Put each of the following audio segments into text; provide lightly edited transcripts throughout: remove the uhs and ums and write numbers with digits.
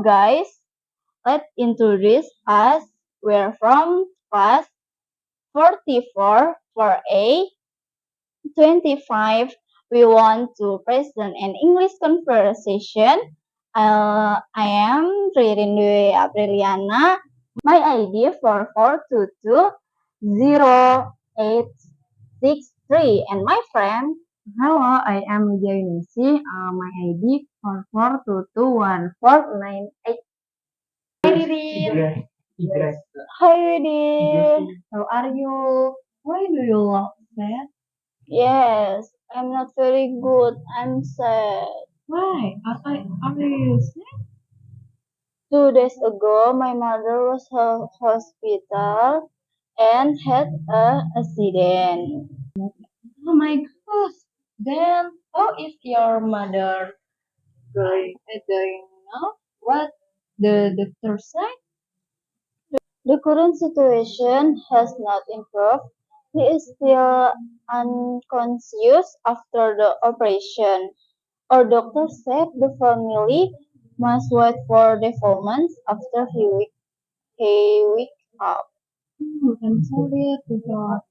guys, let's introduce us. We're from class 44 for A 25. We want to present an English conversation. I am Ririndwi Apriliana. My ID 44220863 and my friend. Hello, I am Jainisi. My ID 44221498. Hi Ririn. Hi Ririn. How are you? Why do you look sad? Yes, I'm not very good. I'm sad. Why? Are you sad? 2 days ago, my mother was hospital and had a accident. Oh my gosh. Then how is your mother doing now? What the doctor said? The current situation has not improved. He is still unconscious after the operation. Our doctor said the family must wait for developments after he wake up. I'm sorry to hear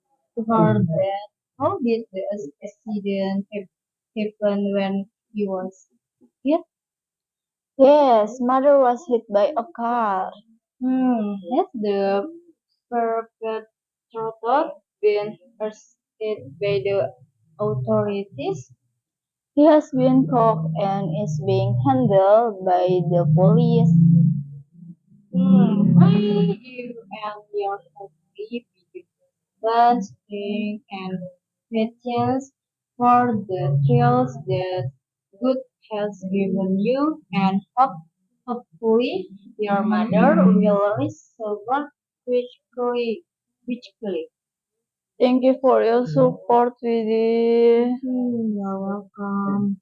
that. How did the accident happen when you was hit? Yes, mother was hit by a car. Has the perpetrator been arrested by the authorities? He has been caught and is being handled by the police. Why you and your family dancing and patience for the thrills that good has given you and hopefully your mother will recover quickly. Thank you for your support, Vidi. You're welcome.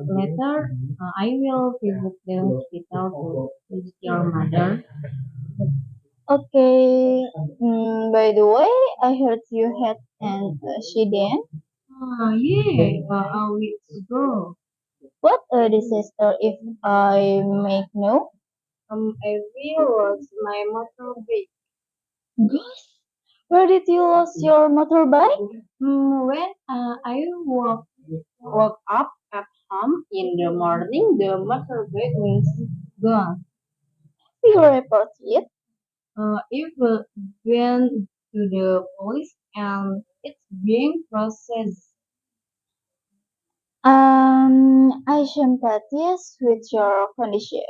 Later, I will visit the hospital to visit your mother. Okay. By the way, I heard you had an accident. Yeah, a week ago. What a disaster if I make no. I will lose my motorbike. Gosh, where did you lose your motorbike? When I woke up at home in the morning, the motorbike was gone. You report it. It went to the police and it's being processed. I sympathize with your condition.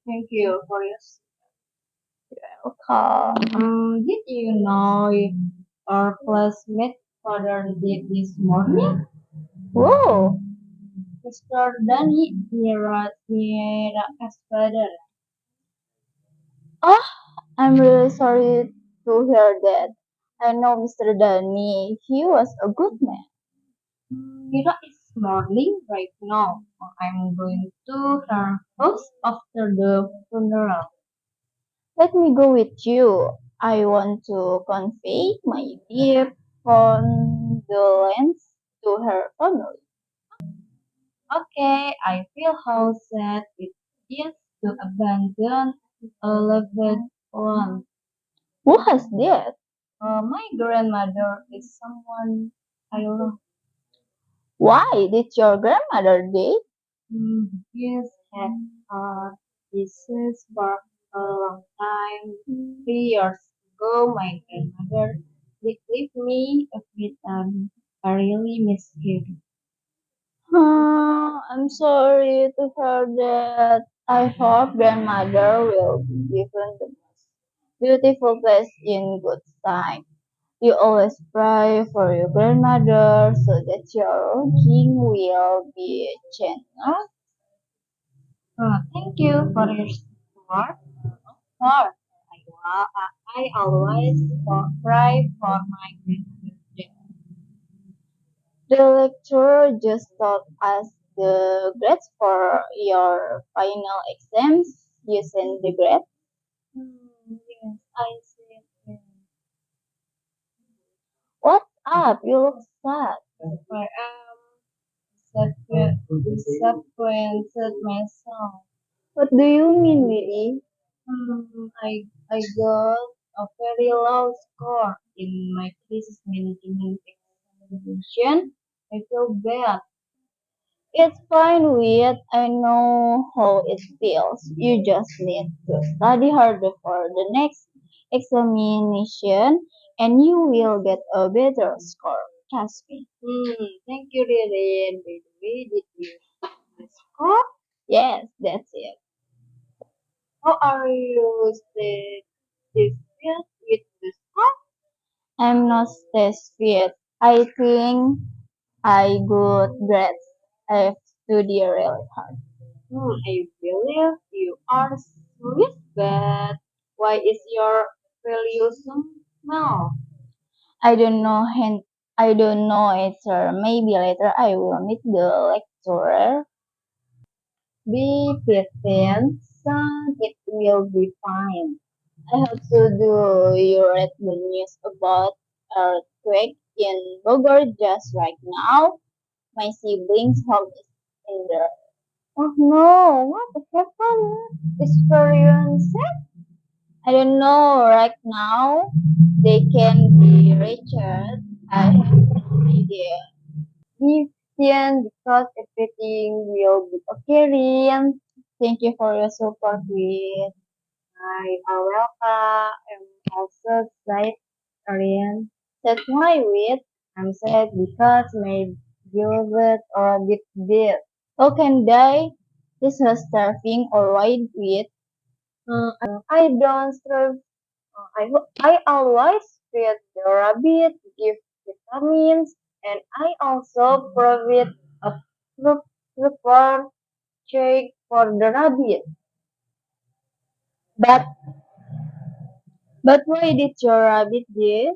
Thank you for your. Okay. Did you know our classmate father did this morning? Whoa. Mr. Dani Nira Espada. Oh, I'm really sorry to hear that. I know Mr. Dani. He was a good man. Mira is mourning right now. I'm going to her house after the funeral. Let me go with you. I want to convey my deep condolence to her family. Okay, I feel how sad it is to abandon a loved one. Who has that? My grandmother is someone I love. Why did your grandmother die? Yes, had disease for a long time. 3 years ago, my grandmother did leave me a bit. I really miss her. I'm sorry to hear that. I hope grandmother will be given the most beautiful place in good time. You always pray for your grandmother so that your king will be changed. Thank you for your support. Of I always pray for my grandmother. The lecturer just taught us the grades for your final exams. You send the grade. Yes, I see. What's up? You look sad. I am disappointed myself. What do you mean, Willie? I got a very low score in my crisis management examination. I feel bad. It's fine, Wit. I know how it feels. You just need to study harder for the next examination and you will get a better score. Trust me. Thank you, Ririn. By the way, did you have the score? Yes, that's it. How are you satisfied with the score? I'm not stressed yet. I think I got grades. I've studied really hard. I believe you are sweet, but why is your evaluation now? I don't know, I don't know it, sir. Maybe later I will meet the lecturer. Be patient, son. It will be fine. I have to do you read the news about earthquake in Bogor just right now. My siblings' home is in there. Oh no, what happened? Experience? I don't know right now. They can be reached. I have no idea. Be patient because everything will be okay, Rian. Thank you for your support with. I are welcome. I'm also sad, Rian. That's why with. I'm sad because my beloved are a bit dead. How can they? Is her starving or right with? I don't serve. I always feed the rabbit, give vitamins, and I also provide a proper shake for the rabbit. But why did your rabbit did?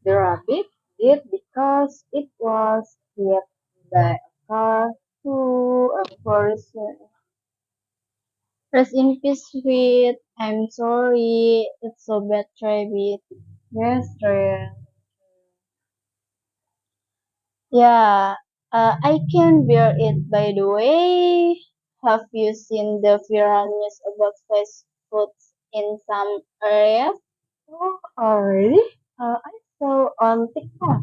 The rabbit did because it was hit by a car to a person. Rest in peace, sweet. I'm sorry. It's so bad, rabbit. Yes, Ryan. Yeah, I can bear it. By the way, have you seen the viral news about fast foods in some areas? Oh, already? I saw on TikTok.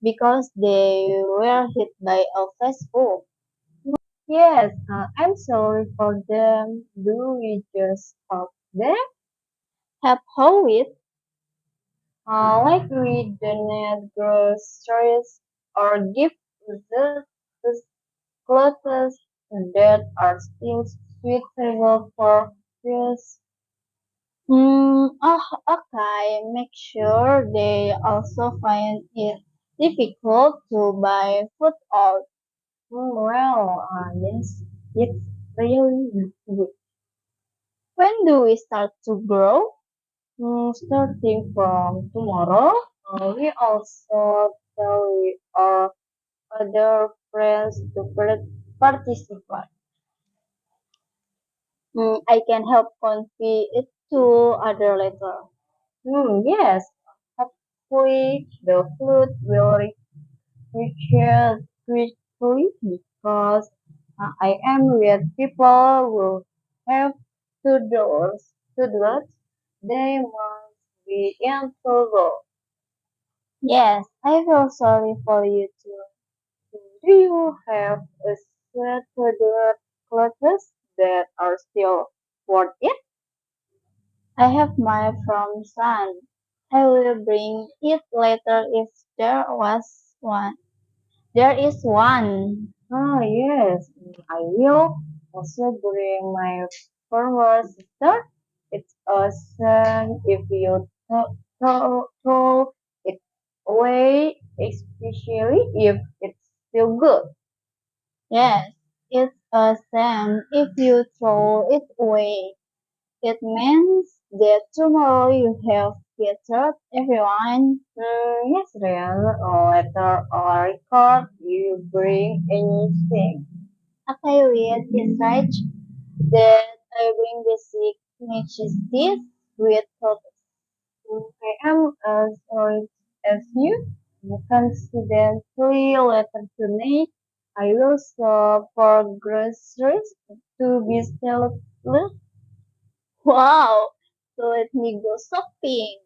Because they were hit by a fast food. Yes, I'm sorry for them. Do we just help them? Have how it? Like we donate groceries or give the clothes that are still suitable for use. Oh, okay. Make sure they also find it difficult to buy food out. Yes, it's really good. When do we start to grow? Starting from tomorrow, we also tell our other friends to participate. I can help convey it to other later. Yes, hopefully the food will reach quickly because I am with people who have toddlers. They must be in trouble. Yes, I feel sorry for you too. Do you have a set toddler clothes that are still worth it? I have my from son. I will bring it later if there was one. There is one. Ah, yes, I will also bring my former sister. It's awesome if you throw it away, especially if it's still good. Yes, it's a shame if you throw it away. It means that tomorrow you have featured everyone. Yes, Rian, later or record, you bring anything. Okay, wait, it's right that I bring basic necessities with purpose. I am as old as you. Coincidentally, later tonight, I will shop for groceries. to be selfless? Wow! So let me go shopping.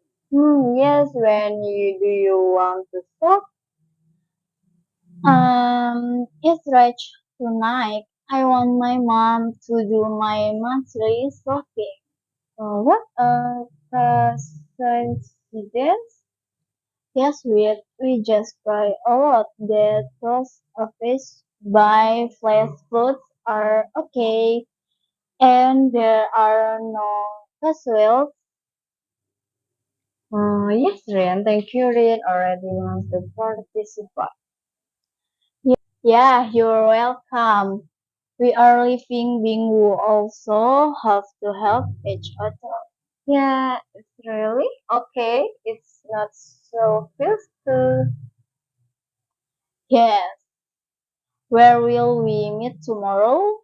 Yes, when do you want to shop? It's right tonight. I want my mom to do my monthly shopping. What coincidence? Yes, we just buy a lot. The post office buy flash foods are okay, and there are no casual. Yes, Rian. Thank you, Rian. Already wants to participate. Yeah, you're welcome. We are living being who also have to help each other. Yeah, it's really okay. It's not so feels good. Yes. Where will we meet tomorrow?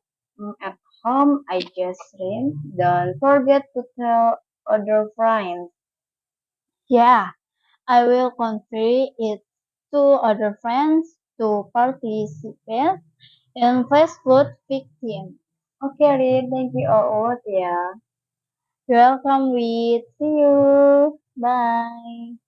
At home, I guess, Rian. Don't forget to tell other friends. Yeah, I will convey it to other friends to participate in Facebook victim. Okay, Rian. Thank you all. Yeah. Welcome with see you. Bye.